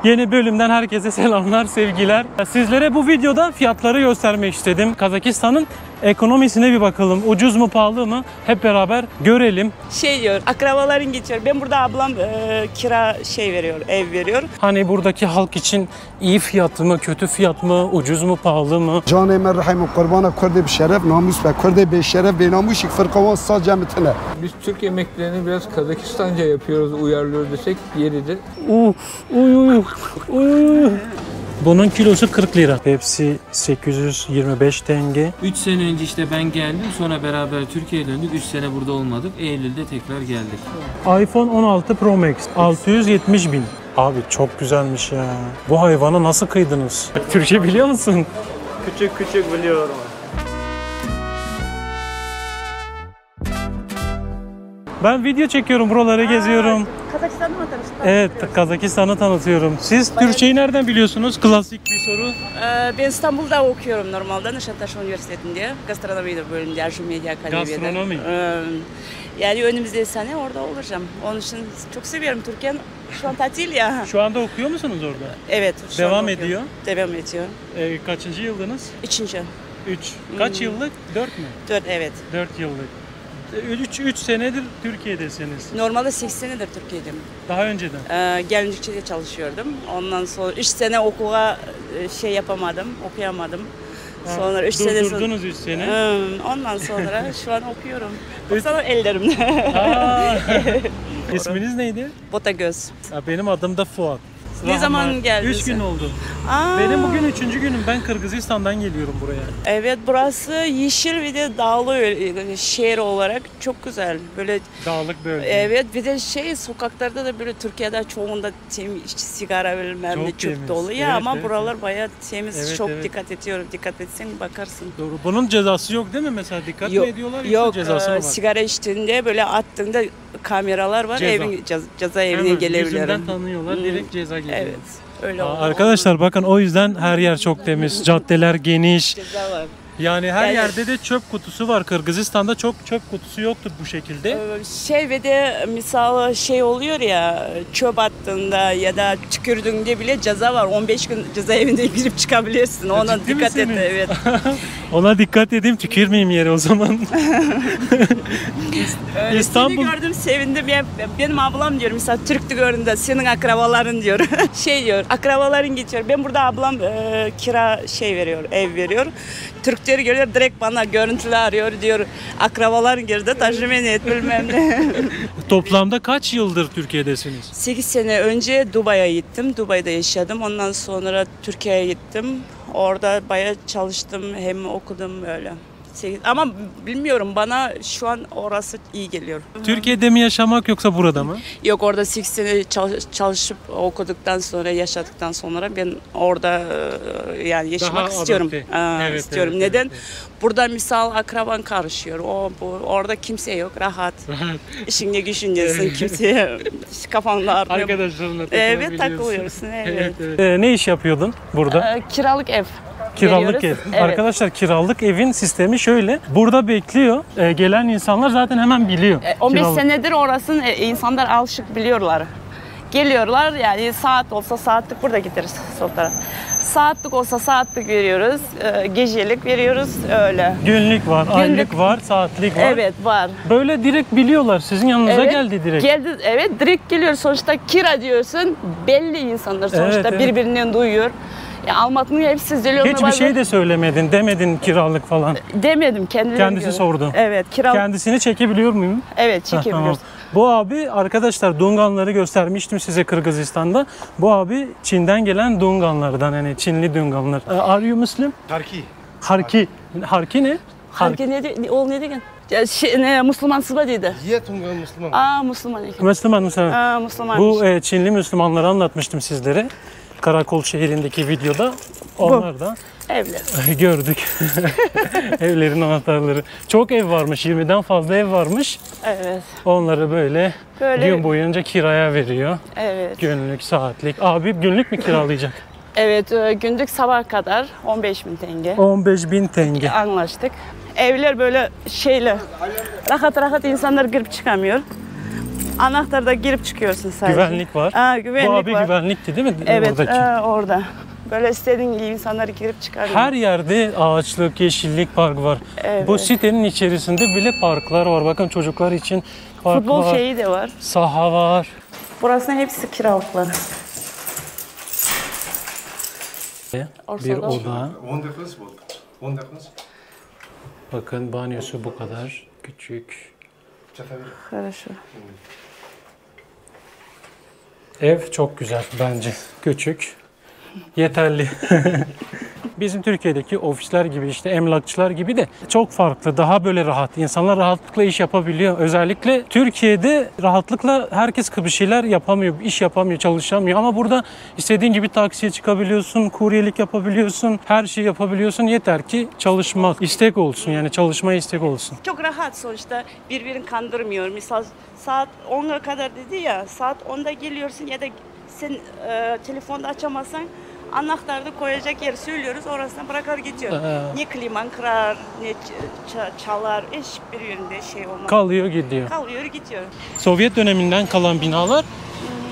Yeni bölümden herkese selamlar, sevgiler. Sizlere bu videoda fiyatları göstermek istedim. Kazakistan'ın ekonomisine bir bakalım. Ucuz mu, pahalı mı? Hep beraber görelim. Diyor, akrabaların geçiyor. Ben burada ablam kira veriyor, ev veriyor. Hani buradaki halk için iyi fiyat mı, kötü fiyat mı, ucuz mu, pahalı mı? Canı merhayım kurbana Kürde bir şeref, namus ve Kürde bir şeref ve namusik fırkavan sadece mitine. Biz Türk yemeklerini biraz Kazakistanca yapıyoruz, uyarlıyoruz desek yeridir. Bunun kilosu 40 lira. Hepsi 825 tenge. 3 sene önce işte ben geldim, sonra beraber Türkiye'ye döndük. 3 sene burada olmadık. Eylül'de tekrar geldik. iPhone 16 Pro Max 670 bin. Abi çok güzelmiş ya. Bu hayvana nasıl kıydınız? Türkçe biliyor musun? Küçük biliyorum. Ben video çekiyorum, buraları geziyorum. Kazakistan'da mı tanıştın? Evet, Kazakistan'ı tanıtıyorum. Siz Türkçeyi nereden biliyorsunuz? Klasik bir soru. Ben İstanbul'da okuyorum normalde. Nişantaşı Üniversitesi'nde. Gastronomi bölümünde, Arjun Medya Akademi'de. Gastronomi. Yani önümüzdeki sene orada olacağım. Onun için çok seviyorum Türkiye'nin. Şu an tatil ya. Şu anda okuyor musunuz orada? Evet. şu Devam anda ediyor. Devam ediyor. Kaçıncı yıldınız? 3. 3. Kaç yıllık? 4 mü? 4 evet. 4 yıllık. 3 senedir Türkiye'desiniz. Normalde 8 senedir Türkiye'deyim. Daha önceden? Gelinlikçide çalışıyordum. Ondan sonra 3 sene okula yapamadım, okuyamadım. Sonra 3 sene sonra... Durdurdunuz 3 sene. Ondan sonra şu an okuyorum. Baksana ellerimde. İsminiz neydi? Botagöz. Benim adım da Fuat. Ne zaman geldin 3 gün sen? oldu. Benim bugün 3. günüm. Ben Kırgızistan'dan geliyorum buraya. Evet, burası yeşil ve de dağlı şehir olarak çok güzel. Böyle Dağlık bölge. evet, bir de sokaklarda da böyle Türkiye'de çoğunda sigara bilmem ne Çok çok temiz. dolu ya, Evet, ama evet, buralar bayağı temiz. Evet, çok evet. dikkat ediyorum. Dikkat etsen bakarsın. Doğru. Bunun cezası yok değil mi mesela? Dikkat mi ediyorlar yoksa Yok, cezası mı var? sigara içtiğinde böyle attığında kameralar var. Ceza evine Hemen gelebilirim. yüzünden tanıyorlar. Direkt ceza geliyor. Evet. Öyle oldu. Arkadaşlar bakın, o yüzden her yer çok temiz. Caddeler geniş. Ceza var. Yani her Yani- yerde de çöp kutusu var. Kırgızistan'da çok çöp kutusu yoktur bu şekilde. Ve de misal oluyor ya, çöp attığında ya da tükürdüğünde bile ceza var. 15 gün cezaevinde girip çıkabilirsin. Ona ciddi dikkat et. misiniz? Evet. Ona dikkat edeyim, tükürmeyeyim yere o zaman. İstanbul. Seni gördüm, sevindim. Benim ablam diyor, mesela Türk'tü gördüğünde, senin akrabaların diyor. Diyor, akrabaların geçiyor. Ben burada ablam kira veriyor, ev veriyor. Türkleri görüyor, direkt bana görüntülü arıyor, diyor akrabaların girdi, tercüme et bilmem ne. Toplamda kaç yıldır Türkiye'desiniz? 8 sene önce Dubai'ye gittim. Dubai'de yaşadım. Ondan sonra Türkiye'ye gittim. Orada bayağı çalıştım, hem okudum öyle. Ama bilmiyorum, bana şu an orası iyi geliyor. Türkiye'de mi yaşamak yoksa burada mı? Yok, orada 8 sene çalışıp okuduktan sonra, yaşadıktan sonra ben orada yani yaşamak Daha istiyorum. adapte. Evet, istiyorum. evet, Neden? evet. Burada misal akraban karışıyor. Orada kimse yok, rahat. İşinle güçündesin, kimseye kafanda arıyor. Arkadaşlarınla Evet, takılıyorsun. Evet. Ne iş yapıyordun burada? Kiralık ev. Kiralık ev. veriyoruz. Evet. Arkadaşlar, kiralık evin sistemi şöyle. Burada bekliyor. Gelen insanlar zaten hemen biliyor. 15 Kiralık. senedir orasını insanlar alışık biliyorlar. Geliyorlar, yani saat olsa saatlik burada gideriz sonra. Saatlik olsa saatlik veriyoruz, gecelik veriyoruz, öyle. Günlük var, aylık var, saatlik var. Evet, var. Böyle direkt biliyorlar. Sizin yanınıza Evet, geldi direkt. Geldi, evet, direkt geliyor. Sonuçta kira diyorsun, belli insanlar sonuçta Evet, evet. birbirinden duyuyor. Ya Almatı'nın hepsi Zelyon'da Hiçbir şey de söylemedin, demedin kiralık falan. demedim, kendileri Kendisi göre. sordu. Evet, kiralık. Kendisini çekebiliyor muyum? Evet, Heh, çekebiliyoruz. tamam. Bu abi, arkadaşlar, Dunganları göstermiştim size Kırgızistan'da. Bu abi Çin'den gelen Dunganlardan, yani Çinli Dunganlar. Are you Muslim? Harki. Harki. Harki ne? Harki ne, ol ne degen? Ne, Müslümansız mı dedi? Yiyetunga Müslüman. Müslüman. Müslüman mısın? Müslüman. Bu Çinli Müslümanları anlatmıştım sizlere. Karakol şehrindeki videoda. Onlar da Evler. gördük. Evlerin anahtarları. Çok ev varmış, 20'den fazla ev varmış. Evet. Onları böyle Böyle- gün boyunca kiraya veriyor. Evet. Günlük, saatlik. Abi günlük mü kiralayacak? Evet, günlük sabah kadar 15.000 tenge. 15.000 tenge. Anlaştık. Evler böyle rahat rahat insanlar girip çıkamıyor. Anahtarda girip çıkıyorsun sadece. Güvenlik var. Güvenlik Bu abi var. güvenlikti değil mi? Evet, Oradaki. orada. Böyle istediğin gibi insanları girip çıkarıyor. Her yerde ağaçlık, yeşillik, park var. Evet. Bu sitenin içerisinde bile parklar var. Bakın çocuklar için park Futbol var. şeyi de var. Saha var. Burası hepsi kiralıkları. Bir oda. Wonderful. Wonderful. Bakın banyosu bu kadar küçük. Хорошо. Ev çok güzel bence. Küçük. Yeterli. Bizim Türkiye'deki ofisler gibi işte emlakçılar gibi de çok farklı. Daha böyle rahat. İnsanlar rahatlıkla iş yapabiliyor. Özellikle Türkiye'de rahatlıkla herkes bir şeyler yapamıyor. İş yapamıyor, çalışamıyor. Ama burada istediğin gibi taksiye çıkabiliyorsun, kuryelik yapabiliyorsun, her şeyi yapabiliyorsun. Yeter ki çalışmak, istek olsun. Yani çalışmaya istek olsun. Çok rahat sonuçta, birbirini kandırmıyor. Misal saat 10'a kadar dedi ya, saat 10'da geliyorsun ya da sen telefonda açamazsan anahtarda koyacak yer söylüyoruz, orasına bırakır gidiyor. Ne kliman kırar, ne çalar, hiçbir yönde şey olmaz. Kalıyor gidiyor. Kalıyor gidiyor. Sovyet döneminden kalan binalar.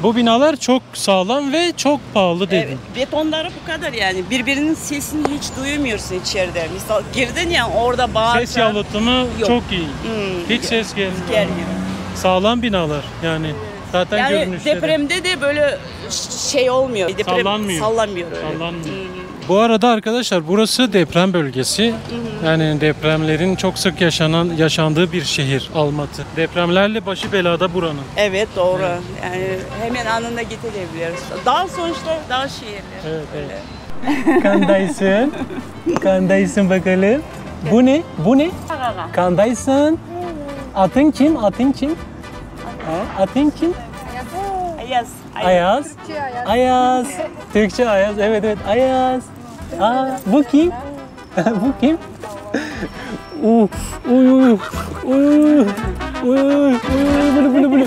Bu binalar çok sağlam ve çok pahalı dedim. Evet, betonları bu kadar yani. Birbirinin sesini hiç duymuyorsun içeride. Misal girdin ya, orada bağırsan. Ses yalıtımı çok iyi. Hiç ses gelmiyor. Gelmiyor. Sağlam binalar yani. Zaten Yani görünüşleri. depremde de böyle şey olmuyor. Deprem Sallanmıyor. sallanmıyor öyle. Sallanmıyor. Bu arada arkadaşlar burası deprem bölgesi. Yani depremlerin çok sık yaşandığı bir şehir Almatı. Depremlerle başı belada buranın. Evet, doğru. Yani hemen anında gidebiliyoruz. Dağ sonuçta, dağ şehirleri. Evet, evet. Kandaysın. Kandaysın bakalım. Bu ne? Bu ne? Kandaysın. Atın kim? Atın kim? Ha? Atın kim? Ayaz. Ayaz. Ayaz. Türkçe Ayaz. Evet evet. Ayaz. Bu kim? Bu kim? Uy uy uy uy bulu bulu bulu.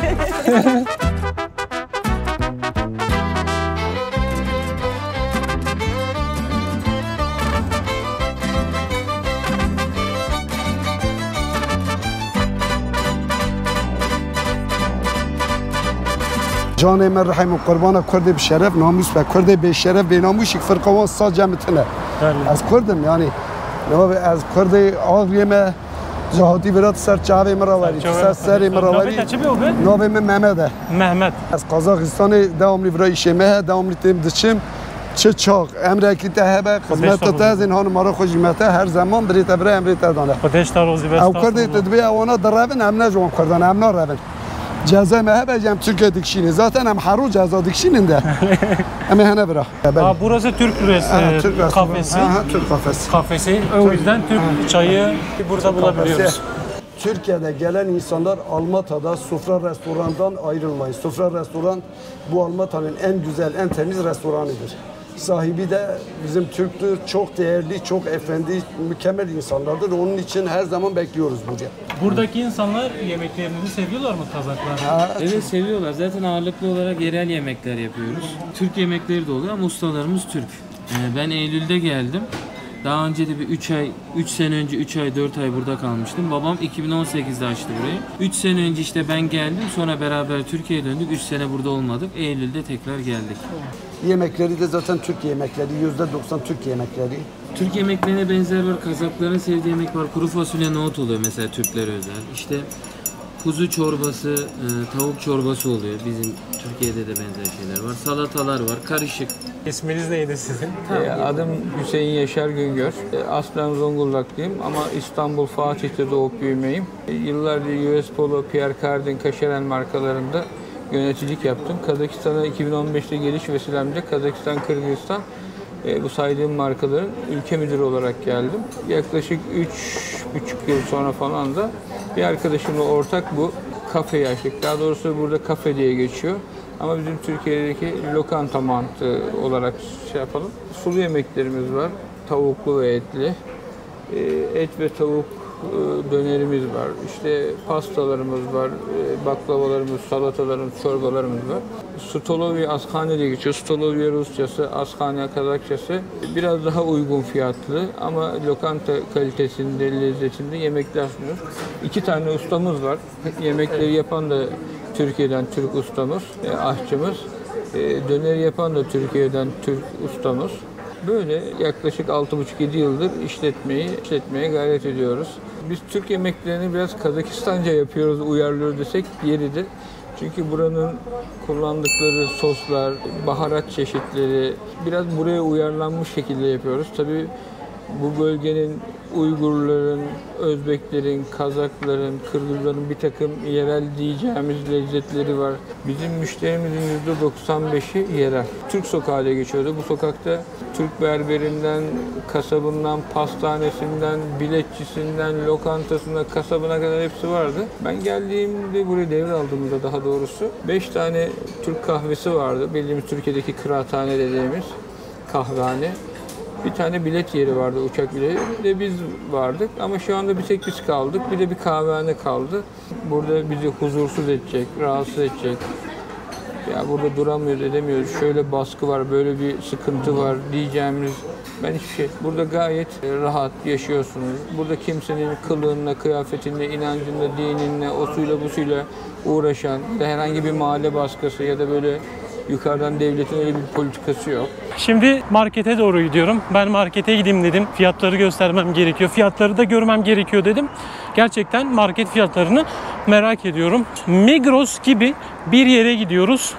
جان من رحم و قربان کرد بشرف ناموس و کرد به شرف به ناموشی فرقوان سال جمعتنه از کردم یعنی از کرد آقیم جهاتی برات سر چاوی مراوری سر سری مراوری نام من محمده Mehmet. از قزاقستان داملی برای شمه داملی تیم دچم چه چاق امریکی تهبه خدمت تا از این هان مرا خوشیمته هر زمان بریت برای امریکا دانه Ateşler Rozi او کرد تدبی اوانا در روین هم نجوان کردن هم نروین جزای مهبه جم Türkiye dikişini zaten hem haru ceza dikişinin ama hene bırak. Burası Türk kafesi. Türk kafesi. Kafesi. O yüzden Türk çayı burada bulabiliyoruz. Türkiye'de gelen insanlar Almata'da Sofra Restoran'dan ayrılmayın. Sofra Restoran bu Almata'nın en güzel, en temiz restoranıdır. Sahibi de bizim Türktür. Çok değerli, çok efendi, mükemmel insanlardır. Onun için her zaman bekliyoruz buraya. Buradaki insanlar yemeklerini seviyorlar mı Kazaklar? Evet, seviyorlar. Zaten ağırlıklı olarak yerel yemekler yapıyoruz. Türk yemekleri de oluyor ama ustalarımız Türk. Ben Eylül'de geldim. Daha önce de bir 3 sene önce 3 ay 4 ay burada kalmıştım. Babam 2018'de açtı burayı. 3 sene önce işte ben geldim, sonra beraber Türkiye'ye döndük. 3 sene burada olmadık. Eylül'de tekrar geldik. Yemekleri de zaten Türk yemekleri, %90 Türk yemekleri. Türk yemeklerine benzer var. Kazakların sevdiği yemek var. Kuru fasulye nohut oluyor mesela, Türklere özel. İşte kuzu çorbası, tavuk çorbası oluyor. Bizim Türkiye'de de benzer şeyler var. Salatalar var, karışık. İsminiz neydi sizin? Adım Hüseyin Yaşar Güngör. Aslen Zonguldaklıyım ama İstanbul Fatih'te doğup büyümeyim. Yıllardır US Polo, Pierre Cardin, Kaşeren markalarında yöneticilik yaptım. Kazakistan'a 2015'te geliş vesilemde Kazakistan, Kırgızistan bu saydığım markaların ülke müdürü olarak geldim. Yaklaşık 3,5 yıl sonra falan da bir arkadaşımla ortak bu kafeyi açtık. Daha doğrusu burada kafe diye geçiyor. Ama bizim Türkiye'deki lokanta mantığı olarak şey yapalım. Sulu yemeklerimiz var. Tavuklu ve etli. Et ve tavuk dönerimiz var. İşte pastalarımız var, baklavalarımız, salatalarımız, çorbalarımız var. Stolovya Ashane diye geçiyor. Stolovya Rusçası, Ashane Kazakçası. Biraz daha uygun fiyatlı ama lokanta kalitesinde, lezzetinde yemekler sunuyoruz. 2 tane ustamız var. Yemekleri yapan da Türkiye'den Türk ustamız, aşçımız. Döner yapan da Türkiye'den Türk ustamız. Böyle yaklaşık 6,5-7 yıldır işletmeye gayret ediyoruz. Biz Türk yemeklerini biraz Kazakistanca yapıyoruz, uyarlıyoruz desek yeridir. Çünkü buranın kullandıkları soslar, baharat çeşitleri biraz buraya uyarlanmış şekilde yapıyoruz. Tabii bu bölgenin Uygurların, Özbeklerin, Kazakların, Kırgızların bir takım yerel diyeceğimiz lezzetleri var. Bizim müşterimizin %95'i yerel. Türk sokağı diye geçiyordu. Bu sokakta Türk berberinden, kasabından, pastanesinden, biletçisinden, lokantasına, kasabına kadar hepsi vardı. Ben geldiğimde, burayı devraldığımda daha doğrusu 5 tane Türk kahvesi vardı. Bildiğimiz Türkiye'deki kıraathane dediğimiz kahvehane. Bir tane bilet yeri vardı, uçak bileti. Bir de biz vardık ama şu anda bir tek biz kaldık. Bir de bir kahvehane kaldı. Burada bizi huzursuz edecek, rahatsız edecek. Ya burada duramıyoruz, edemiyoruz. Şöyle baskı var, böyle bir sıkıntı var diyeceğimiz hiçbir şey. Burada gayet rahat yaşıyorsunuz. Burada kimsenin kılığınla, kıyafetinle, inancınla, dininle, osuyla busuyla uğraşan, herhangi bir mahalle baskısı ya da böyle yukarıdan devletin öyle bir politikası yok. Şimdi markete doğru gidiyorum. Ben markete gideyim dedim. Fiyatları göstermem gerekiyor. Fiyatları da görmem gerekiyor dedim. Gerçekten market fiyatlarını merak ediyorum. Migros gibi bir yere gidiyoruz.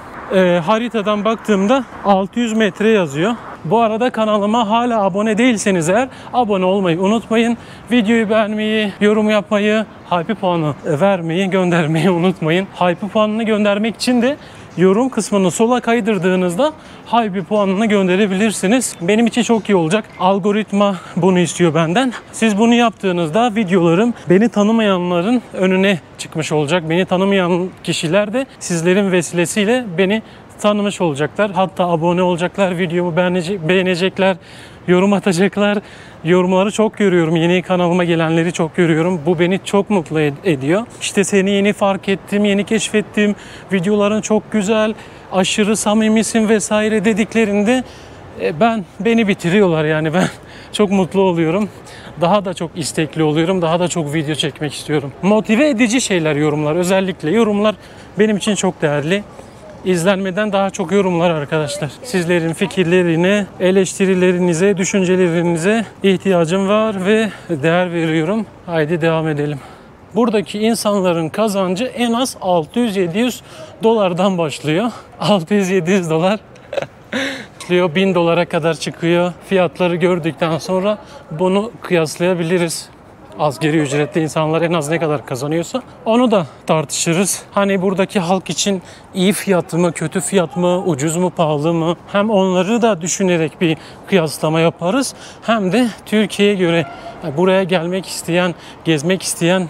Haritadan baktığımda 600 metre yazıyor. Bu arada kanalıma hala abone değilseniz eğer abone olmayı unutmayın. Videoyu beğenmeyi, yorum yapmayı, hype puanı vermeyi, göndermeyi unutmayın. Hype puanını göndermek için de yorum kısmını sola kaydırdığınızda hype puanını gönderebilirsiniz. Benim için çok iyi olacak. Algoritma bunu istiyor benden. Siz bunu yaptığınızda videolarım beni tanımayanların önüne çıkmış olacak. Beni tanımayan kişiler de sizlerin vesilesiyle beni tanımış olacaklar. Hatta abone olacaklar, videomu beğenecekler, yorum atacaklar. Yorumları çok görüyorum. Yeni kanalıma gelenleri çok görüyorum. Bu beni çok mutlu ediyor. İşte seni yeni fark ettim, yeni keşfettim. Videoların çok güzel, aşırı samimisin vesaire dediklerinde beni bitiriyorlar yani. Ben çok mutlu oluyorum. Daha da çok istekli oluyorum. Daha da çok video çekmek istiyorum. Motive edici şeyler yorumlar. Özellikle yorumlar benim için çok değerli. İzlenmeden daha çok yorumlar arkadaşlar. Sizlerin fikirlerine, eleştirilerinize, düşüncelerinize ihtiyacım var ve değer veriyorum. Haydi devam edelim. Buradaki insanların kazancı en az 600-700 dolardan başlıyor. 600-700 dolar başlıyor. 1000 dolara kadar çıkıyor. Fiyatları gördükten sonra bunu kıyaslayabiliriz. Asgari ücretli insanlar en az ne kadar kazanıyorsa onu da tartışırız. Hani buradaki halk için iyi fiyat mı, kötü fiyat mı, ucuz mu, pahalı mı? Hem onları da düşünerek bir kıyaslama yaparız. Hem de Türkiye'ye göre buraya gelmek isteyen, gezmek isteyen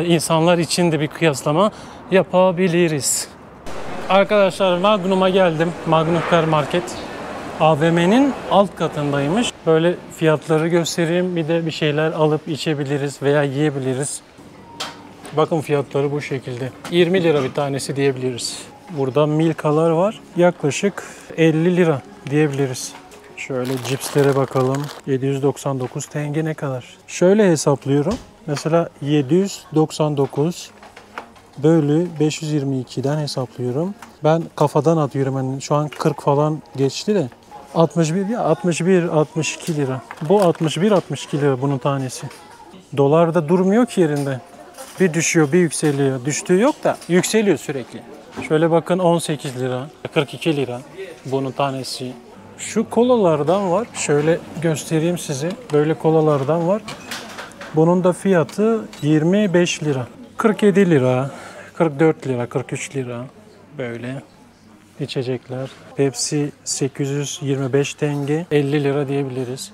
insanlar için de bir kıyaslama yapabiliriz. Arkadaşlar Magnum'a geldim. Magnum Market. AVM'nin alt katındaymış. Böyle fiyatları göstereyim. Bir de bir şeyler alıp içebiliriz veya yiyebiliriz. Bakın fiyatları bu şekilde. 20 lira bir tanesi diyebiliriz. Burada Milka'lar var. Yaklaşık 50 lira diyebiliriz. Şöyle cipslere bakalım. 799 tenge ne kadar? Şöyle hesaplıyorum. Mesela 799 bölü 522'den hesaplıyorum. Ben kafadan atıyorum. Yani şu an 40 falan geçti de. 62 lira. Bu 62 lira bunun tanesi. Dolar da durmuyor ki yerinde. Bir düşüyor, bir yükseliyor. Düştüğü yok da yükseliyor sürekli. Şöyle bakın 18 lira, 42 lira bunun tanesi. Şu kolalardan var. Şöyle göstereyim size. Böyle kolalardan var. Bunun da fiyatı 25 lira. 47 lira, 44 lira, 43 lira böyle. İçecekler. Pepsi 825 tenge, 50 lira diyebiliriz.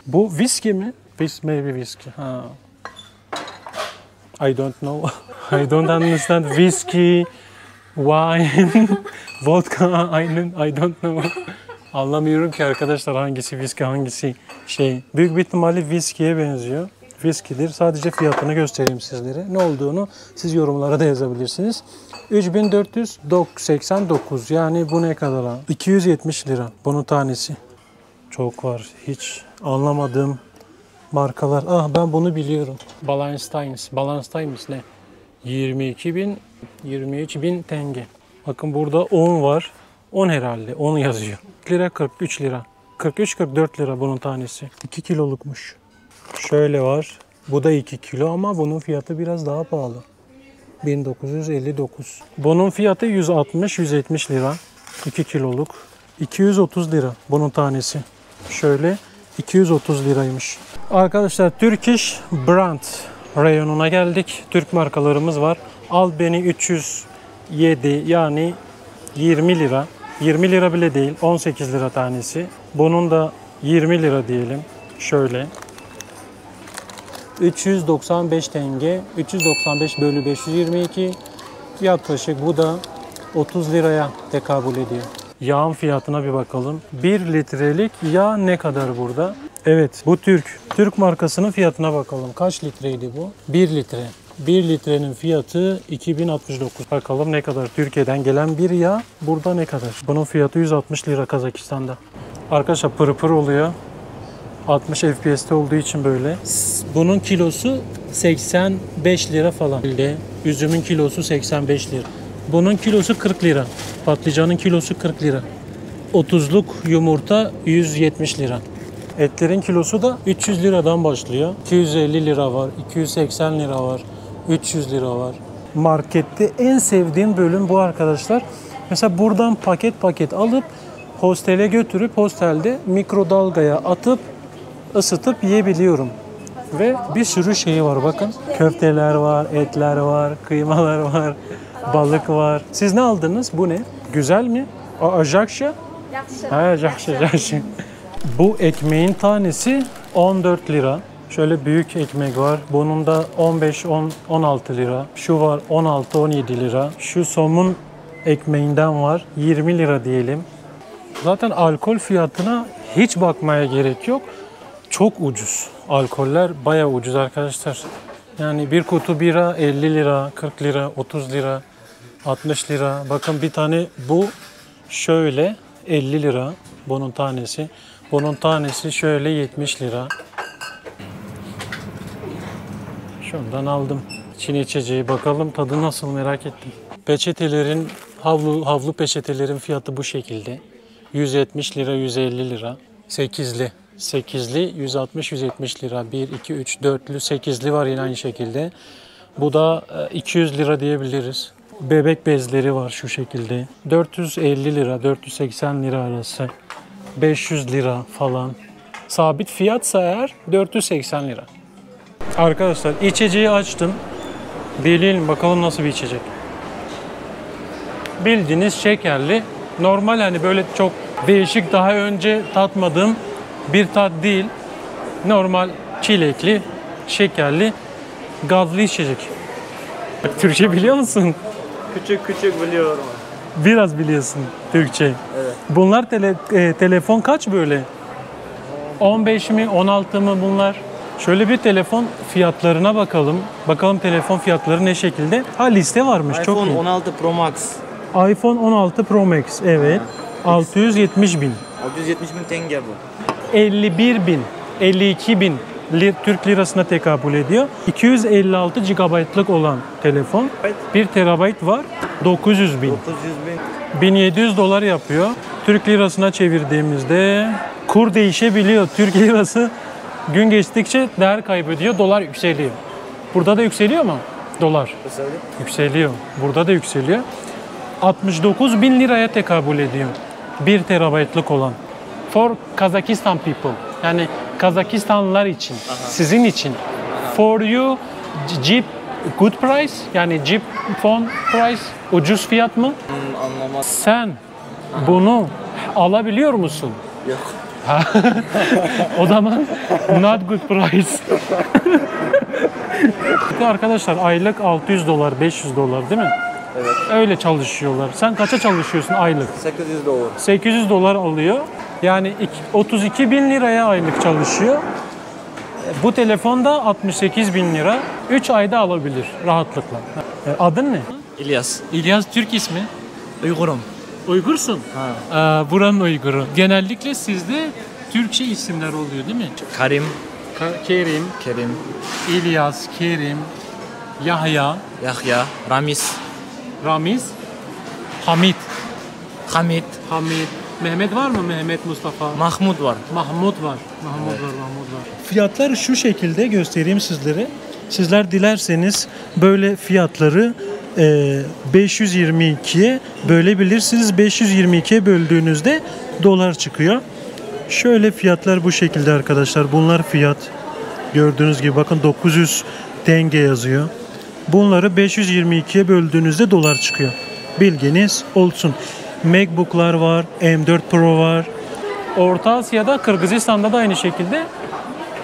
Bu viski mi? This maybe whiskey. Ha. I don't know. I don't understand whiskey, wine, vodka. I don't know. Anlamıyorum ki arkadaşlar hangisi viski hangisi şey. Büyük bir ihtimalle viskiye benziyor. viskidir. Sadece fiyatını göstereyim sizlere. Ne olduğunu siz yorumlara da yazabilirsiniz. 3489 yani bu ne kadar? 270 lira bunun tanesi. Çok var. Hiç anlamadığım markalar. Ah ben bunu biliyorum. Ballantynes. Ballantynes ne? 22.000, 23.000 tenge. Bakın burada 10 var. 10 herhalde. 10 yazıyor. Lira 43 lira. 43-44 lira bunun tanesi. 2 kilolukmuş. Şöyle var. Bu da 2 kilo ama bunun fiyatı biraz daha pahalı. 1959. Bunun fiyatı 160-170 lira. 2 kiloluk. 230 lira bunun tanesi. Şöyle 230 liraymış. Arkadaşlar Turkish Brand reyonuna geldik. Türk markalarımız var. Albany 307 yani 20 lira. 20 lira bile değil. 18 lira tanesi. Bunun da 20 lira diyelim. Şöyle. 395 tenge. 395 bölü 522. Yaklaşık bu da 30 liraya tekabül ediyor. Yağın fiyatına bir bakalım. 1 litrelik yağ ne kadar burada? Evet bu Türk. Türk markasının fiyatına bakalım. Kaç litreydi bu? 1 litre. 1 litrenin fiyatı 2069. Bakalım ne kadar Türkiye'den gelen bir yağ burada ne kadar? Bunun fiyatı 160 lira Kazakistan'da. Arkadaşlar pır pır oluyor. 60 FPS'te olduğu için böyle. Bunun kilosu 85 lira falan. Üzümün kilosu 85 lira. Bunun kilosu 40 lira. Patlıcanın kilosu 40 lira. 30'luk yumurta 170 lira. Etlerin kilosu da 300 liradan başlıyor. 250 lira var, 280 lira var, 300 lira var. Markette en sevdiğim bölüm bu arkadaşlar. Mesela buradan paket paket alıp hostele götürüp hostelde mikrodalgaya atıp ısıtıp yiyebiliyorum. Ve bir sürü şey var bakın. Köfteler var, etler var, kıymalar var, balık var. Siz ne aldınız? Bu ne? Güzel mi? Ajakşa? Ha, jakşa. Bu ekmeğin tanesi 14 lira. Şöyle büyük ekmek var. Bunun da 15-16 lira. Şu var 16-17 lira. Şu somun ekmeğinden var. 20 lira diyelim. Zaten alkol fiyatına hiç bakmaya gerek yok. Çok ucuz. Alkoller bayağı ucuz arkadaşlar. Yani bir kutu bira 50 lira, 40 lira, 30 lira, 60 lira. Bakın bir tane bu şöyle 50 lira bunun tanesi. Bunun tanesi şöyle 70 lira. Şundan aldım. Çin içeceği bakalım tadı nasıl merak ettim. Peçetelerin, havlu peçetelerin fiyatı bu şekilde. 170 lira, 150 lira. 8'li. 8'li 160-170 lira. 1, 2, 3, 4'lü, 8'li var yine aynı şekilde. Bu da 200 lira diyebiliriz. Bebek bezleri var şu şekilde. 450 lira, 480 lira arası. 500 lira falan. Sabit fiyatsa eğer 480 lira. Arkadaşlar içeceği açtım. Deneyelim bakalım nasıl bir içecek. Bildiğiniz şekerli. Normal hani böyle çok değişik daha önce tatmadığım bir tat değil. Normal çilekli, şekerli, gazlı içecek. Türkçe biliyor musun? Küçük küçük biliyorum. Biraz biliyorsun Türkçe. Evet. Bunlar telefon kaç böyle? 15 mi 16 mı bunlar? Şöyle bir telefon fiyatlarına bakalım. Bakalım telefon fiyatları ne şekilde? Ha liste varmış çok iyi. iPhone 16 Pro Max. iPhone 16 Pro Max evet. 670 bin. 670 bin tenge bu. 51 bin. 52 bin Türk lirasına tekabül ediyor. 256 GB'lık olan telefon. 1 TB var. 900 bin. 900 bin. 1700 dolar yapıyor. Türk lirasına çevirdiğimizde kur değişebiliyor. Türk lirası gün geçtikçe değer kaybediyor. Dolar yükseliyor. Burada da yükseliyor mu? Dolar. Yükseliyor. Burada da yükseliyor. 69 bin liraya tekabül ediyor. 1 TB'lık olan. For Kazakistan people. Yani Kazakistanlılar için. Sizin için. For you cheap good price. Yani cheap phone price. Ucuz fiyat mı? Anlamaz. Sen bunu alabiliyor musun? Yok. O zaman not good price. Arkadaşlar aylık 600 dolar, 500 dolar değil mi? Evet. Öyle çalışıyorlar. Sen kaça çalışıyorsun aylık? 800 dolar. 800 dolar alıyor. Yani 32 bin liraya aylık çalışıyor. Bu telefon da 68 bin lira. 3 ayda alabilir rahatlıkla. Adın ne? İlyas. İlyas Türk ismi. Uygurum. Uygursun. Buranın Uyguru. Genellikle sizde Türkçe isimler oluyor değil mi? Karim. Kerim, Kerim. İlyas, Kerim, Yahya, Yahya. Ramiz. Ramiz, Hamit. Hamid. Hamit. Mehmet var mı? Mehmet, Mustafa. Mahmud var. Mahmut var. Mahmut var. Fiyatlar şu şekilde göstereyim sizlere. Sizler dilerseniz böyle fiyatları 522'ye bölebilirsiniz. 522'ye böldüğünüzde dolar çıkıyor. Şöyle fiyatlar bu şekilde arkadaşlar. Bunlar fiyat. Gördüğünüz gibi bakın 900 tenge yazıyor. Bunları 522'ye böldüğünüzde dolar çıkıyor. Bilginiz olsun. MacBook'lar var, M4 Pro var. Orta Asya'da, Kırgızistan'da da aynı şekilde.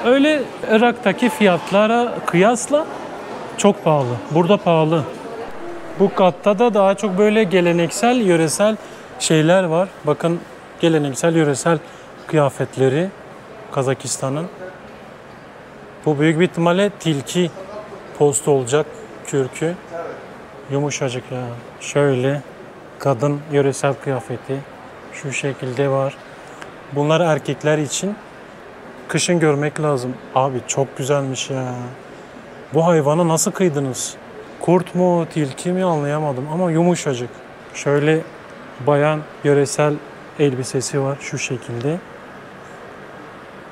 Öyle Irak'taki fiyatlara kıyasla çok pahalı. Burada pahalı. Bu katta da daha çok böyle geleneksel, yöresel şeyler var. Bakın geleneksel, yöresel kıyafetleri Kazakistan'ın. Bu büyük bir ihtimalle tilki postu olacak, kürkü. Yumuşacık ya. Şöyle kadın yöresel kıyafeti şu şekilde var. Bunlar erkekler için. Kışın görmek lazım. Abi çok güzelmiş ya. Bu hayvanı nasıl kıydınız? Kurt mu, tilki mi anlayamadım ama yumuşacık. Şöyle bayan yöresel elbisesi var şu şekilde.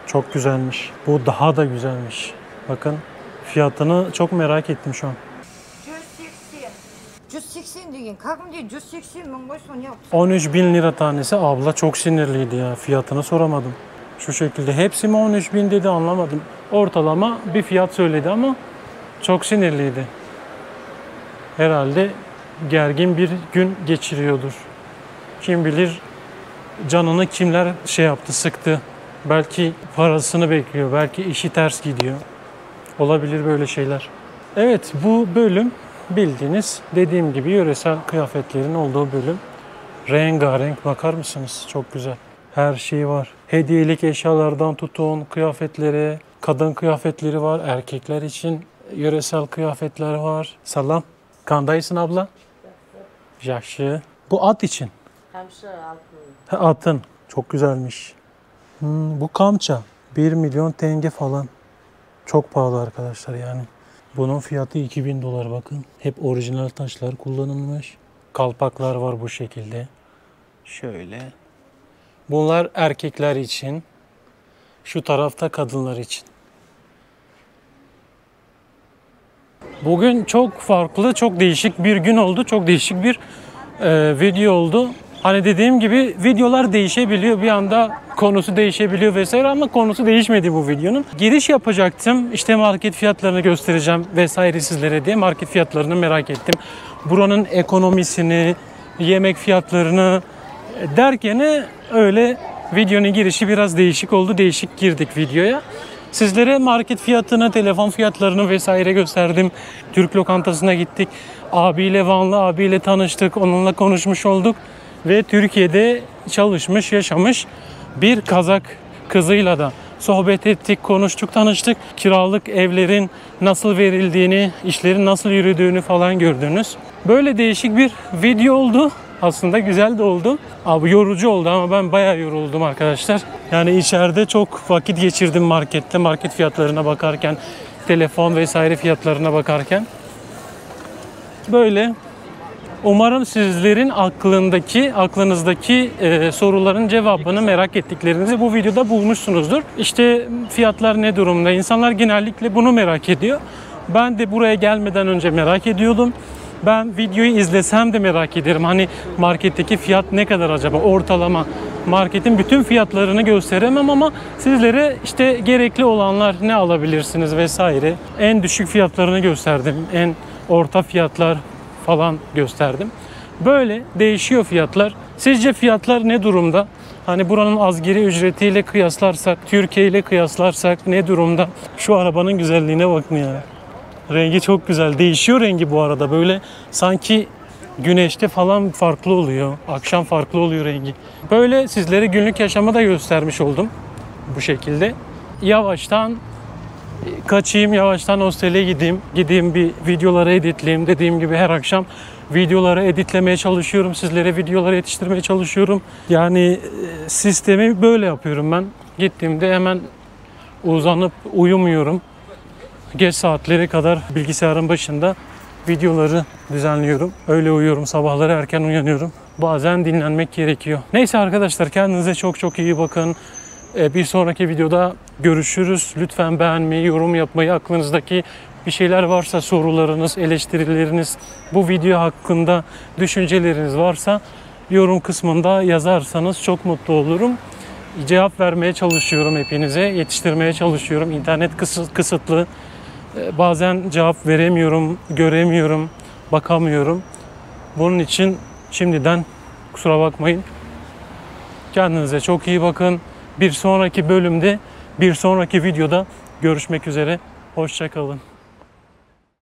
Çok güzelmiş. Bu daha da güzelmiş. Bakın fiyatını çok merak ettim şu an. 180 деген кәдімгідей 180 мың ғой соны неғып 13 bin lira tanesi. Abla çok sinirliydi ya. Fiyatını soramadım. Şu şekilde. Hepsi mi 13 bin dedi anlamadım. Ortalama bir fiyat söyledi ama çok sinirliydi. Herhalde gergin bir gün geçiriyordur. Kim bilir canını kimler şey yaptı, sıktı. Belki parasını bekliyor. Belki işi ters gidiyor. Olabilir böyle şeyler. Evet, bu bölüm bildiğiniz dediğim gibi yöresel kıyafetlerin olduğu bölüm. Rengarenk, bakar mısınız? Çok güzel. Her şey var. Hediyelik eşyalardan tutun kıyafetlere, kadın kıyafetleri var. Erkekler için yöresel kıyafetler var. Salam. Kandaysın abla? Yaxşı. Bu at için. Atın. Çok güzelmiş. Bu kamça. 1 milyon tenge falan. Çok pahalı arkadaşlar yani. Bunun fiyatı 2000 dolar bakın. Hep orijinal taşlar kullanılmış. Kalpaklar var bu şekilde. Şöyle. Bunlar erkekler için. Şu tarafta kadınlar için. Bugün çok farklı, çok değişik bir gün oldu. Çok değişik bir video oldu. Hani dediğim gibi videolar değişebiliyor. Bir anda konusu değişebiliyor vesaire ama konusu değişmedi bu videonun. Giriş yapacaktım. İşte market fiyatlarını göstereceğim vesaire sizlere diye market fiyatlarını merak ettim. Buranın ekonomisini, yemek fiyatlarını derken öyle videonun girişi biraz değişik oldu. Değişik girdik videoya. Sizlere market fiyatını, telefon fiyatlarını vesaire gösterdim. Türk lokantasına gittik. Abiyle, Vanlı abiyle tanıştık. Onunla konuşmuş olduk. Ve Türkiye'de çalışmış, yaşamış bir Kazak kızıyla da sohbet ettik, konuştuk, tanıştık. Kiralık evlerin nasıl verildiğini, işlerin nasıl yürüdüğünü falan gördünüz. Böyle değişik bir video oldu. Aslında güzel de oldu. Abi yorucu oldu ama ben bayağı yoruldum arkadaşlar. Yani içeride çok vakit geçirdim markette, market fiyatlarına bakarken, telefon vesaire fiyatlarına bakarken. Böyle. Umarım sizlerin aklınızdaki soruların cevabını merak ettiklerinizi bu videoda bulmuşsunuzdur. İşte fiyatlar ne durumda? İnsanlar genellikle bunu merak ediyor. Ben de buraya gelmeden önce merak ediyordum. Ben videoyu izlesem de merak ederim. Hani marketteki fiyat ne kadar acaba? Ortalama. Marketin bütün fiyatlarını gösteremem ama sizlere işte gerekli olanlar ne alabilirsiniz vesaire. En düşük fiyatlarını gösterdim. En orta fiyatlar falan gösterdim. Böyle değişiyor fiyatlar. Sizce fiyatlar ne durumda? Hani buranın asgari ücretiyle kıyaslarsak, Türkiye ile kıyaslarsak ne durumda? Şu arabanın güzelliğine bakın ya. Rengi çok güzel. Değişiyor rengi bu arada. Böyle sanki güneşte falan farklı oluyor. Akşam farklı oluyor rengi. Böyle sizlere günlük yaşamı da göstermiş oldum. Bu şekilde. Yavaştan kaçayım yavaştan hostele gideyim. Gideyim bir videoları editleyeyim. Dediğim gibi her akşam videoları editlemeye çalışıyorum. Sizlere videoları yetiştirmeye çalışıyorum. Yani sistemi böyle yapıyorum ben. Gittiğimde hemen uzanıp uyumuyorum. Geç saatlere kadar bilgisayarın başında videoları düzenliyorum. Öyle uyuyorum. Sabahları erken uyanıyorum. Bazen dinlenmek gerekiyor. Neyse arkadaşlar, kendinize çok çok iyi bakın. Bir sonraki videoda görüşürüz. Lütfen beğenmeyi, yorum yapmayı, aklınızdaki bir şeyler varsa, sorularınız, eleştirileriniz, bu video hakkında düşünceleriniz varsa yorum kısmında yazarsanız çok mutlu olurum. Cevap vermeye çalışıyorum hepinize, yetiştirmeye çalışıyorum. İnternet kısıtlı. Bazen cevap veremiyorum, göremiyorum, bakamıyorum. Bunun için şimdiden kusura bakmayın. Kendinize çok iyi bakın. Bir sonraki bölümde, bir sonraki videoda görüşmek üzere. Hoşça kalın.